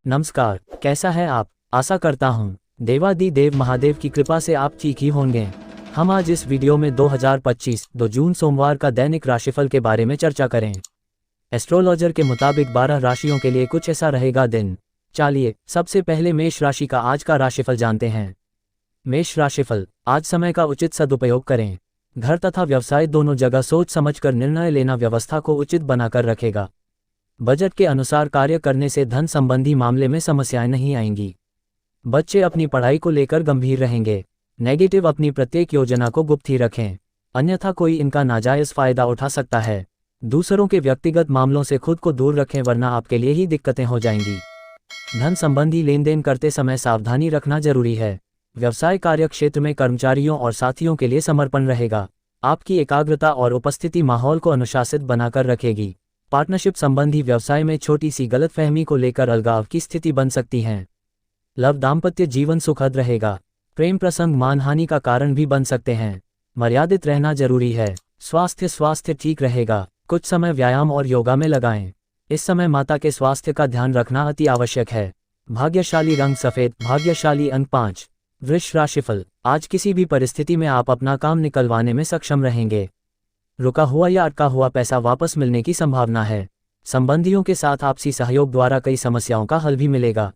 नमस्कार, कैसा है आप? आशा करता हूँ देवादिदेव महादेव की कृपा से आप ठीक ही होंगे। हम आज इस वीडियो में 2025 2 जून सोमवार का दैनिक राशिफल के बारे में चर्चा करें। एस्ट्रोलॉजर के मुताबिक 12 राशियों के लिए कुछ ऐसा रहेगा दिन। चलिए सबसे पहले मेष राशि का आज का राशिफल जानते हैं। मेष राशिफल, आज समय का उचित सदुपयोग करें। घर तथा व्यवसाय दोनों जगह सोच समझकर निर्णय लेना व्यवस्था को उचित बनाकर रखेगा। बजट के अनुसार कार्य करने से धन संबंधी मामले में समस्याएं नहीं आएंगी। बच्चे अपनी पढ़ाई को लेकर गंभीर रहेंगे। नेगेटिव, अपनी प्रत्येक योजना को गुप्त ही रखें, अन्यथा कोई इनका नाजायज फायदा उठा सकता है। दूसरों के व्यक्तिगत मामलों से खुद को दूर रखें, वरना आपके लिए ही दिक्कतें हो जाएंगी। धन संबंधी लेन देन करते समय सावधानी रखना जरूरी है। व्यवसाय कार्य क्षेत्र में कर्मचारियों और साथियों के लिए समर्पण रहेगा। आपकी एकाग्रता और उपस्थिति माहौल को अनुशासित बनाकर रखेगी। पार्टनरशिप संबंधी व्यवसाय में छोटी सी गलतफहमी को लेकर अलगाव की स्थिति बन सकती है। लव दाम्पत्य जीवन सुखद रहेगा। प्रेम प्रसंग मानहानि का कारण भी बन सकते हैं। मर्यादित रहना जरूरी है। स्वास्थ्य ठीक रहेगा। कुछ समय व्यायाम और योगा में लगाएं। इस समय माता के स्वास्थ्य का ध्यान रखना अति आवश्यक है। भाग्यशाली रंग सफेद, भाग्यशाली अंक 5। वृष राशिफल, आज किसी भी परिस्थिति में आप अपना काम निकलवाने में सक्षम रहेंगे। रुका हुआ या अटका हुआ पैसा वापस मिलने की संभावना है। संबंधियों के साथ आपसी सहयोग द्वारा कई समस्याओं का हल भी मिलेगा।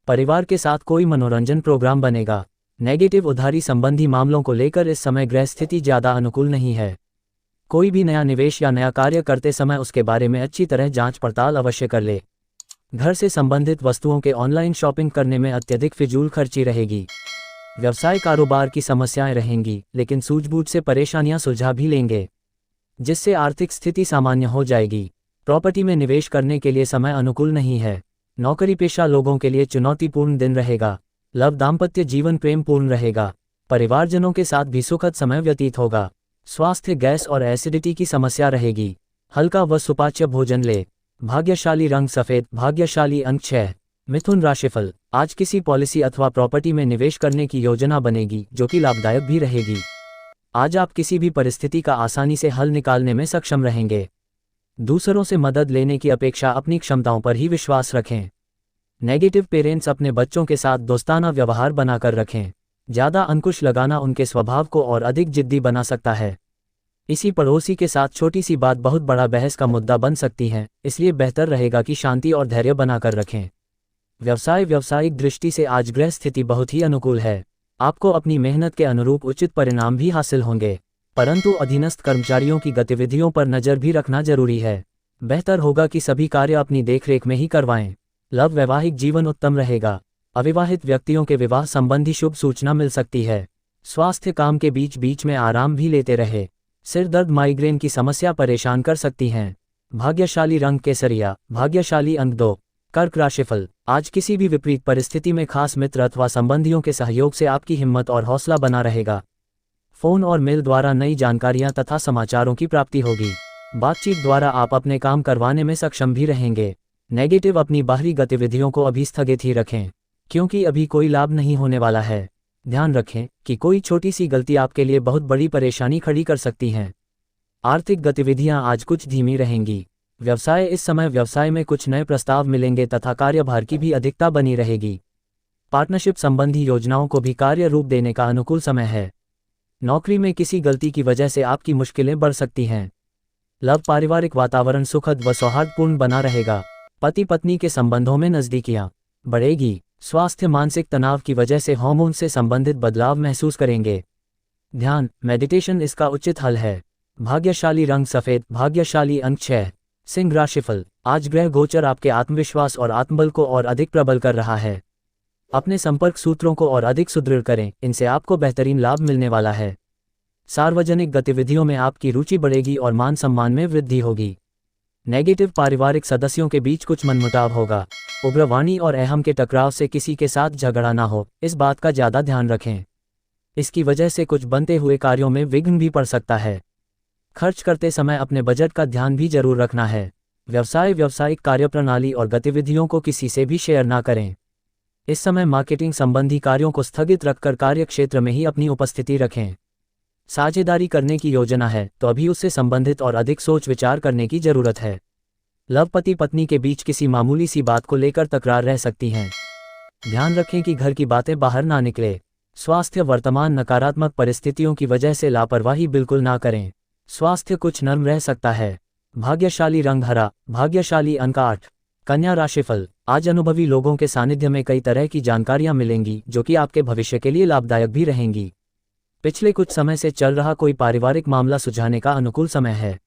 परिवार के साथ कोई मनोरंजन प्रोग्राम बनेगा। नेगेटिव, उधारी संबंधी मामलों को लेकर इस समय ग्रह स्थिति ज्यादा अनुकूल नहीं है। कोई भी नया निवेश या नया कार्य करते समय उसके बारे में अच्छी तरह जांच पड़ताल अवश्य कर ले। घर से संबंधित वस्तुओं के ऑनलाइन शॉपिंग करने में अत्यधिक फिजूल खर्ची रहेगी। व्यवसाय कारोबार की समस्याएं रहेंगी, लेकिन सूझबूझ से परेशानियां सुलझा भी लेंगे, जिससे आर्थिक स्थिति सामान्य हो जाएगी। प्रॉपर्टी में निवेश करने के लिए समय अनुकूल नहीं है। नौकरी पेशा लोगों के लिए चुनौतीपूर्ण दिन रहेगा। लव दाम्पत्य जीवन प्रेम पूर्ण रहेगा। परिवारजनों के साथ भी सुखद समय व्यतीत होगा। स्वास्थ्य, गैस और एसिडिटी की समस्या रहेगी। हल्का व सुपाच्य भोजन ले। भाग्यशाली रंग सफेद, भाग्यशाली अंक 6। मिथुन राशिफल, आज किसी पॉलिसी अथवा प्रॉपर्टी में निवेश करने की योजना बनेगी, जो कि लाभदायक भी रहेगी। आज आप किसी भी परिस्थिति का आसानी से हल निकालने में सक्षम रहेंगे। दूसरों से मदद लेने की अपेक्षा अपनी क्षमताओं पर ही विश्वास रखें। नेगेटिव, पेरेंट्स अपने बच्चों के साथ दोस्ताना व्यवहार बनाकर रखें। ज़्यादा अंकुश लगाना उनके स्वभाव को और अधिक जिद्दी बना सकता है। इसी पड़ोसी के साथ छोटी सी बात बहुत बड़ा बहस का मुद्दा बन सकती है, इसलिए बेहतर रहेगा कि शांति और धैर्य बनाकर रखें। व्यावसायिक दृष्टि से आज ग्रह स्थिति बहुत ही अनुकूल है। आपको अपनी मेहनत के अनुरूप उचित परिणाम भी हासिल होंगे, परंतु अधीनस्थ कर्मचारियों की गतिविधियों पर नज़र भी रखना जरूरी है। बेहतर होगा कि सभी कार्य अपनी देखरेख में ही करवाएं। लव, वैवाहिक जीवन उत्तम रहेगा। अविवाहित व्यक्तियों के विवाह संबंधी शुभ सूचना मिल सकती है। स्वास्थ्य, काम के बीच बीच में आराम भी लेते रहे। सिर दर्द, माइग्रेन की समस्या परेशान कर सकती हैं। भाग्यशाली रंग केसरिया, भाग्यशाली अंक 2। कर्क राशिफल, आज किसी भी विपरीत परिस्थिति में खास मित्र अथवा संबंधियों के सहयोग से आपकी हिम्मत और हौसला बना रहेगा। फोन और मेल द्वारा नई जानकारियां तथा समाचारों की प्राप्ति होगी। बातचीत द्वारा आप अपने काम करवाने में सक्षम भी रहेंगे। नेगेटिव, अपनी बाहरी गतिविधियों को अभी स्थगित ही रखें, क्योंकि अभी कोई लाभ नहीं होने वाला है। ध्यान रखें कि कोई छोटी सी गलती आपके लिए बहुत बड़ी परेशानी खड़ी कर सकती है। आर्थिक गतिविधियां आज कुछ धीमी रहेंगी। व्यवसाय, इस समय व्यवसाय में कुछ नए प्रस्ताव मिलेंगे तथा कार्यभार की भी अधिकता बनी रहेगी। पार्टनरशिप संबंधी योजनाओं को भी कार्य रूप देने का अनुकूल समय है। नौकरी में किसी गलती की वजह से आपकी मुश्किलें बढ़ सकती हैं। लव, पारिवारिक वातावरण सुखद व सौहार्दपूर्ण बना रहेगा। पति पत्नी के संबंधों में नजदीकियां बढ़ेगी। स्वास्थ्य, मानसिक तनाव की वजह से हार्मोन से संबंधित बदलाव महसूस करेंगे। ध्यान, मेडिटेशन इसका उचित हल है। भाग्यशाली रंग सफेद, भाग्यशाली अंक 6। सिंह राशिफल, आज ग्रह गोचर आपके आत्मविश्वास और आत्मबल को और अधिक प्रबल कर रहा है। अपने संपर्क सूत्रों को और अधिक सुदृढ़ करें, इनसे आपको बेहतरीन लाभ मिलने वाला है। सार्वजनिक गतिविधियों में आपकी रुचि बढ़ेगी और मान सम्मान में वृद्धि होगी। नेगेटिव, पारिवारिक सदस्यों के बीच कुछ मनमुटाव होगा। उग्रवाणी और अहम के टकराव से किसी के साथ झगड़ा ना हो, इस बात का ज़्यादा ध्यान रखें। इसकी वजह से कुछ बनते हुए कार्यों में विघ्न भी पड़ सकता है। खर्च करते समय अपने बजट का ध्यान भी जरूर रखना है। व्यावसायिक कार्यप्रणाली और गतिविधियों को किसी से भी शेयर ना करें। इस समय मार्केटिंग संबंधी कार्यों को स्थगित रखकर कार्य क्षेत्र में ही अपनी उपस्थिति रखें। साझेदारी करने की योजना है तो अभी उससे संबंधित और अधिक सोच विचार करने की जरूरत है। लव पति पत्नी के बीच किसी मामूली सी बात को लेकर तकरार रह सकती हैं। ध्यान रखें कि घर की बातें बाहर ना निकले। स्वास्थ्य वर्तमान नकारात्मक परिस्थितियों की वजह से लापरवाही बिल्कुल ना करें। स्वास्थ्य कुछ नर्म रह सकता है। भाग्यशाली रंग हरा, भाग्यशाली अंक 8। कन्या राशिफल, आज अनुभवी लोगों के सानिध्य में कई तरह की जानकारियां मिलेंगी जो कि आपके भविष्य के लिए लाभदायक भी रहेंगी। पिछले कुछ समय से चल रहा कोई पारिवारिक मामला सुलझाने का अनुकूल समय है।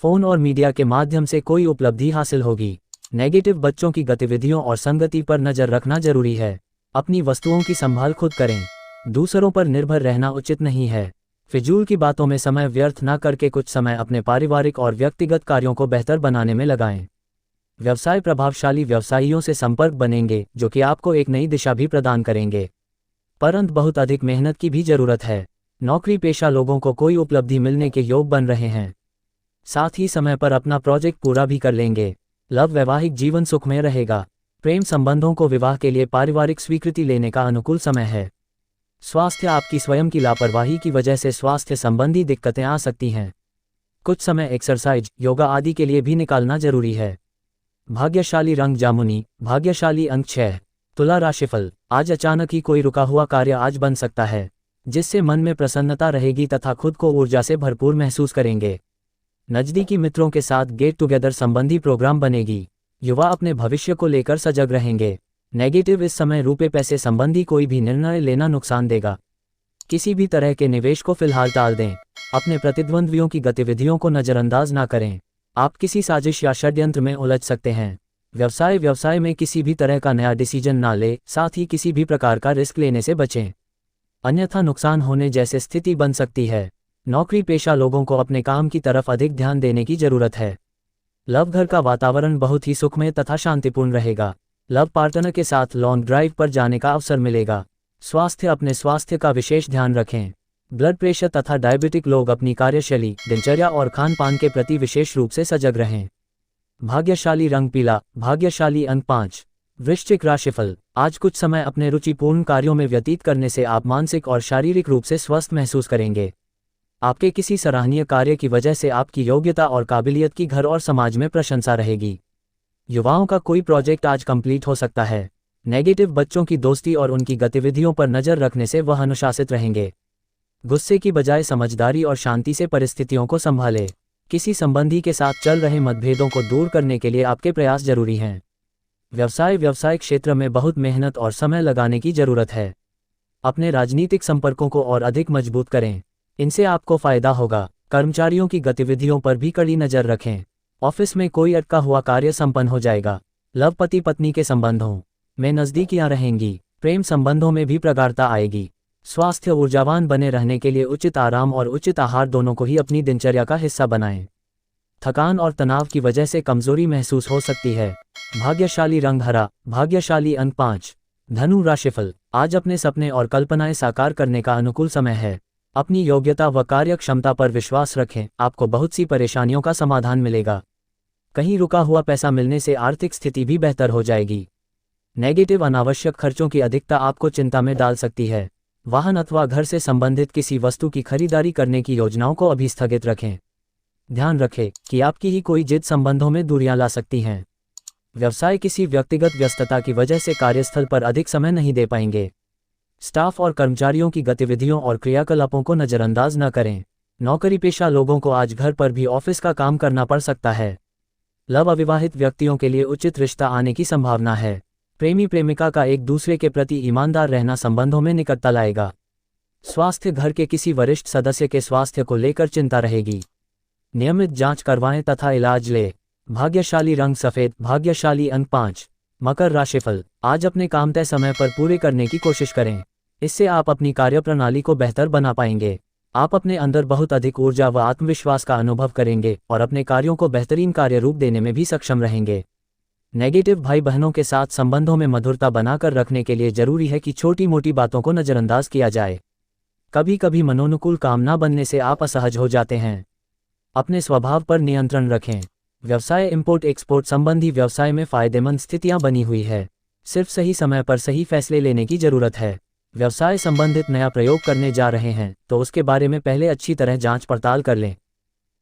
फोन और मीडिया के माध्यम से कोई उपलब्धि हासिल होगी। नेगेटिव बच्चों की गतिविधियों और संगति पर नजर रखना जरूरी है। अपनी वस्तुओं की संभाल खुद करें। दूसरों पर निर्भर रहना उचित नहीं है। फिजूल की बातों में समय व्यर्थ न करके कुछ समय अपने पारिवारिक और व्यक्तिगत कार्यों को बेहतर बनाने में लगाएं। व्यवसाय, प्रभावशाली व्यवसायियों से संपर्क बनेंगे जो कि आपको एक नई दिशा भी प्रदान करेंगे, परंतु बहुत अधिक मेहनत की भी जरूरत है। नौकरी पेशा लोगों को कोई उपलब्धि मिलने के योग बन रहे हैं, साथ ही समय पर अपना प्रोजेक्ट पूरा भी कर लेंगे। लव, वैवाहिक जीवन सुखमय रहेगा। प्रेम संबंधों को विवाह के लिए पारिवारिक स्वीकृति लेने का अनुकूल समय है। स्वास्थ्य, आपकी स्वयं की लापरवाही की वजह से स्वास्थ्य संबंधी दिक्कतें आ सकती हैं। कुछ समय एक्सरसाइज, योगा आदि के लिए भी निकालना जरूरी है। भाग्यशाली रंग जामुनी, भाग्यशाली अंक 6। तुला राशिफल, आज अचानक ही कोई रुका हुआ कार्य आज बन सकता है, जिससे मन में प्रसन्नता रहेगी तथा खुद को ऊर्जा से भरपूर महसूस करेंगे। नज़दीकी मित्रों के साथ गेट टुगेदर संबंधी प्रोग्राम बनेगी। युवा अपने भविष्य को लेकर सजग रहेंगे। नेगेटिव, इस समय रुपए पैसे संबंधी कोई भी निर्णय लेना नुकसान देगा। किसी भी तरह के निवेश को फिलहाल टाल दें। अपने प्रतिद्वंद्वियों की गतिविधियों को नज़रअंदाज ना करें। आप किसी साजिश या षड्यंत्र में उलझ सकते हैं। व्यवसाय में किसी भी तरह का नया डिसीजन ना ले, साथ ही किसी भी प्रकार का रिस्क लेने से बचें, अन्यथा नुकसान होने जैसे स्थिति बन सकती है। नौकरी पेशा लोगों को अपने काम की तरफ अधिक ध्यान देने की जरूरत है। लव, घर का वातावरण बहुत ही सुखमय तथा शांतिपूर्ण रहेगा। लव पार्टनर के साथ लॉन्ग ड्राइव पर जाने का अवसर मिलेगा। स्वास्थ्य, अपने स्वास्थ्य का विशेष ध्यान रखें। ब्लड प्रेशर तथा डायबिटिक लोग अपनी कार्यशैली, दिनचर्या और खान पान के प्रति विशेष रूप से सजग रहें। भाग्यशाली रंग पीला, भाग्यशाली अंक 5। वृश्चिक राशिफल, आज कुछ समय अपने रुचिपूर्ण कार्यों में व्यतीत करने से आप मानसिक और शारीरिक रूप से स्वस्थ महसूस करेंगे। आपके किसी सराहनीय कार्य की वजह से आपकी योग्यता और काबिलियत की घर और समाज में प्रशंसा रहेगी। युवाओं का कोई प्रोजेक्ट आज कंप्लीट हो सकता है। नेगेटिव बच्चों की दोस्ती और उनकी गतिविधियों पर नजर रखने से वह अनुशासित रहेंगे। गुस्से की बजाय समझदारी और शांति से परिस्थितियों को संभालें। किसी संबंधी के साथ चल रहे मतभेदों को दूर करने के लिए आपके प्रयास जरूरी हैं। व्यवसाय क्षेत्र में बहुत मेहनत और समय लगाने की जरूरत है। अपने राजनीतिक संपर्कों को और अधिक मजबूत करें, इनसे आपको फायदा होगा। कर्मचारियों की गतिविधियों पर भी कड़ी नजर रखें। ऑफिस में कोई अटका हुआ कार्य संपन्न हो जाएगा। लव, पति पत्नी के संबंधों में नजदीकियां रहेंगी। प्रेम संबंधों में भी प्रगाढ़ता आएगी। स्वास्थ्य, ऊर्जावान बने रहने के लिए उचित आराम और उचित आहार दोनों को ही अपनी दिनचर्या का हिस्सा बनाएं। थकान और तनाव की वजह से कमजोरी महसूस हो सकती है। भाग्यशाली रंग हरा, भाग्यशाली अंक 5। धनु राशिफल, आज अपने सपने और कल्पनाएं साकार करने का अनुकूल समय है। अपनी योग्यता व कार्य क्षमता पर विश्वास रखें, आपको बहुत सी परेशानियों का समाधान मिलेगा। कहीं रुका हुआ पैसा मिलने से आर्थिक स्थिति भी बेहतर हो जाएगी। नेगेटिव, अनावश्यक खर्चों की अधिकता आपको चिंता में डाल सकती है। वाहन अथवा घर से संबंधित किसी वस्तु की खरीदारी करने की योजनाओं को अभी स्थगित रखें। ध्यान रखें कि आपकी ही कोई जिद संबंधों में दूरियां ला सकती हैं। व्यवसाय, किसी व्यक्तिगत व्यस्तता की वजह से कार्यस्थल पर अधिक समय नहीं दे पाएंगे। स्टाफ और कर्मचारियों की गतिविधियों और क्रियाकलापों को नज़रअंदाज न करें। नौकरी पेशा लोगों को आज घर पर भी ऑफिस का काम करना पड़ सकता है। लव, अविवाहित व्यक्तियों के लिए उचित रिश्ता आने की संभावना है। प्रेमी प्रेमिका का एक दूसरे के प्रति ईमानदार रहना संबंधों में निकटता लाएगा। स्वास्थ्य, घर के किसी वरिष्ठ सदस्य के स्वास्थ्य को लेकर चिंता रहेगी। नियमित जांच करवाएं तथा इलाज लें। भाग्यशाली रंग सफ़ेद, भाग्यशाली अंक 5। मकर राशिफल, आज अपने काम तय समय पर पूरे करने की कोशिश करें। इससे आप अपनी कार्यप्रणाली को बेहतर बना पाएंगे। आप अपने अंदर बहुत अधिक ऊर्जा व आत्मविश्वास का अनुभव करेंगे और अपने कार्यों को बेहतरीन कार्य रूप देने में भी सक्षम रहेंगे। नेगेटिव, भाई बहनों के साथ संबंधों में मधुरता बनाकर रखने के लिए जरूरी है कि छोटी मोटी बातों को नज़रअंदाज किया जाए। कभी कभी मनोनुकूल काम न बनने से आप असहज हो जाते हैं। अपने स्वभाव पर नियंत्रण रखें। व्यवसाय, इंपोर्ट एक्सपोर्ट संबंधी व्यवसाय में फायदेमंद स्थितियां बनी हुई है। सिर्फ सही समय पर सही फैसले लेने की जरूरत है। व्यवसाय संबंधित नया प्रयोग करने जा रहे हैं तो उसके बारे में पहले अच्छी तरह जांच पड़ताल कर लें।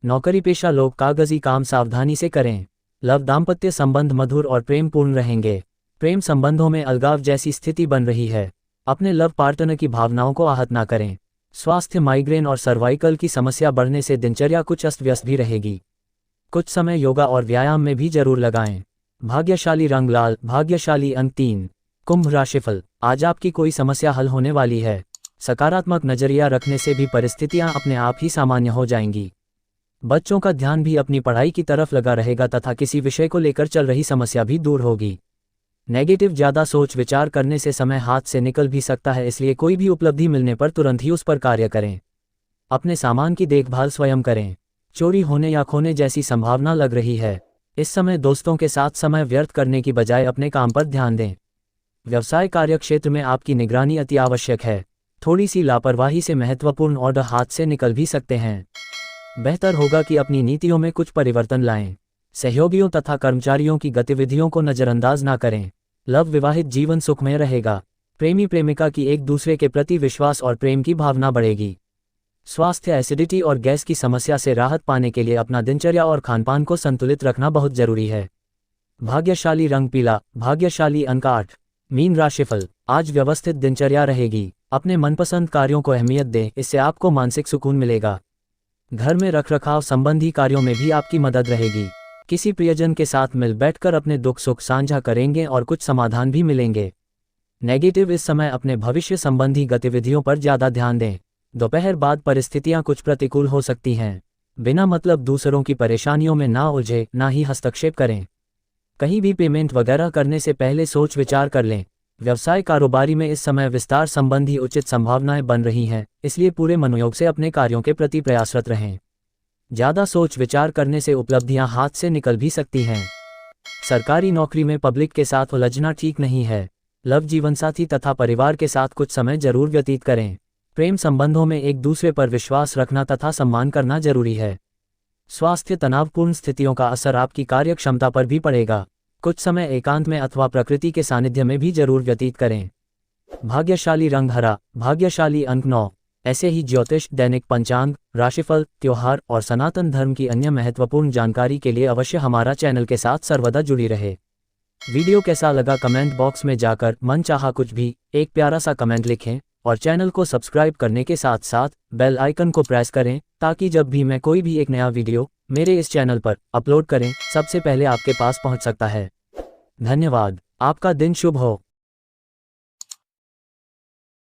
नौकरी पेशा लोग कागजी काम सावधानी से करें। लव दाम्पत्य संबंध मधुर और प्रेमपूर्ण रहेंगे। प्रेम संबंधों में अलगाव जैसी स्थिति बन रही है। अपने लव पार्टनर की भावनाओं को आहत ना करें। स्वास्थ्य माइग्रेन और सर्वाइकल की समस्या बढ़ने से दिनचर्या कुछ अस्त व्यस्त भी रहेगी। कुछ समय योगा और व्यायाम में भी जरूर लगाएं। भाग्यशाली रंग लाल, भाग्यशाली अंक 3। कुंभ राशिफल। आज आपकी कोई समस्या हल होने वाली है। सकारात्मक नजरिया रखने से भी परिस्थितियां अपने आप ही सामान्य हो जाएंगी। बच्चों का ध्यान भी अपनी पढ़ाई की तरफ लगा रहेगा तथा किसी विषय को लेकर चल रही समस्या भी दूर होगी। नेगेटिव ज़्यादा सोच विचार करने से समय हाथ से निकल भी सकता है, इसलिए कोई भी उपलब्धि मिलने पर तुरंत ही उस पर कार्य करें। अपने सामान की देखभाल स्वयं करें। चोरी होने या खोने जैसी संभावना लग रही है। इस समय दोस्तों के साथ समय व्यर्थ करने की बजाय अपने काम पर ध्यान दें। व्यवसाय कार्य क्षेत्र में आपकी निगरानी अति आवश्यक है। थोड़ी सी लापरवाही से महत्वपूर्ण ऑर्डर हाथ से निकल भी सकते हैं। बेहतर होगा कि अपनी नीतियों में कुछ परिवर्तन लाएं। सहयोगियों तथा कर्मचारियों की गतिविधियों को नज़रअंदाज ना करें। लव विवाहित जीवन सुखमय रहेगा। प्रेमी प्रेमिका की एक दूसरे के प्रति विश्वास और प्रेम की भावना बढ़ेगी। स्वास्थ्य एसिडिटी और गैस की समस्या से राहत पाने के लिए अपना दिनचर्या और खानपान को संतुलित रखना बहुत जरूरी है। भाग्यशाली रंग पीला, भाग्यशाली अंक 8। मीन राशिफल। आज व्यवस्थित दिनचर्या रहेगी। अपने मनपसंद कार्यों को अहमियत दें, इससे आपको मानसिक सुकून मिलेगा। घर में रखरखाव संबंधी कार्यों में भी आपकी मदद रहेगी। किसी प्रियजन के साथ मिल बैठकर अपने दुख सुख साझा करेंगे और कुछ समाधान भी मिलेंगे। नेगेटिव इस समय अपने भविष्य संबंधी गतिविधियों पर ज़्यादा ध्यान दें। दोपहर बाद परिस्थितियां कुछ प्रतिकूल हो सकती हैं। बिना मतलब दूसरों की परेशानियों में ना उलझे, ना ही हस्तक्षेप करें। कहीं भी पेमेंट वगैरह करने से पहले सोच विचार कर लें। व्यवसाय कारोबारी में इस समय विस्तार संबंधी उचित संभावनाएं बन रही हैं, इसलिए पूरे मनोयोग से अपने कार्यों के प्रति प्रयासरत रहें। ज़्यादा सोच विचार करने से उपलब्धियां हाथ से निकल भी सकती हैं। सरकारी नौकरी में पब्लिक के साथ उलझना ठीक नहीं है। लव जीवनसाथी तथा परिवार के साथ कुछ समय जरूर व्यतीत करें। प्रेम संबंधों में एक दूसरे पर विश्वास रखना तथा सम्मान करना जरूरी है। स्वास्थ्य तनावपूर्ण स्थितियों का असर आपकी कार्य क्षमता पर भी पड़ेगा। कुछ समय एकांत में अथवा प्रकृति के सानिध्य में भी जरूर व्यतीत करें। भाग्यशाली रंग हरा, भाग्यशाली अंक 9। ऐसे ही ज्योतिष, दैनिक पंचांग, राशिफल, त्योहार और सनातन धर्म की अन्य महत्वपूर्ण जानकारी के लिए अवश्य हमारा चैनल के साथ सर्वदा जुड़ी रहे। वीडियो कैसा लगा कमेंट बॉक्स में जाकर मन चाहा कुछ भी एक प्यारा सा कमेंट लिखें और चैनल को सब्सक्राइब करने के साथ साथ बेल आइकन को प्रेस करें, ताकि जब भी मैं कोई भी एक नया वीडियो मेरे इस चैनल पर अपलोड करें, सबसे पहले आपके पास पहुंच सकता है। धन्यवाद। आपका दिन शुभ हो।